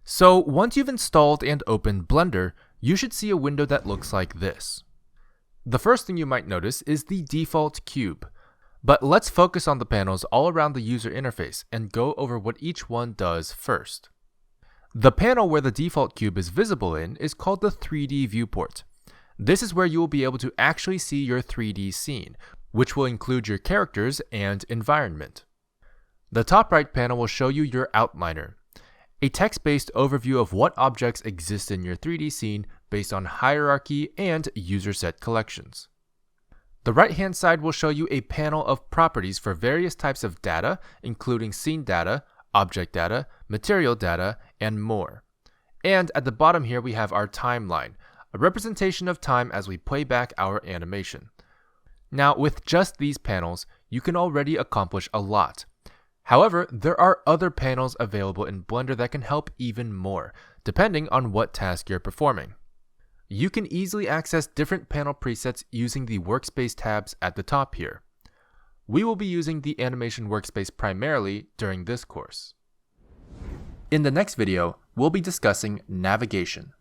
So once you've installed and opened Blender, you should see a window that looks like this. The first thing you might notice is the default cube, but let's focus on the panels all around the user interface and go over what each one does first. The panel where the default cube is visible in is called the 3D viewport. This is where you will be able to actually see your 3D scene, which will include your characters and environment. The top right panel will show you your outliner, a text-based overview of what objects exist in your 3D scene based on hierarchy and user set collections. The right-hand side will show you a panel of properties for various types of data, including scene data, object data, material data, and more. And at the bottom here we have our timeline, a representation of time as we play back our animation. Now, with just these panels, you can already accomplish a lot. However, there are other panels available in Blender that can help even more, depending on what task you're performing. You can easily access different panel presets using the Workspace tabs at the top here. We will be using the Animation Workspace primarily during this course. In the next video, we'll be discussing navigation.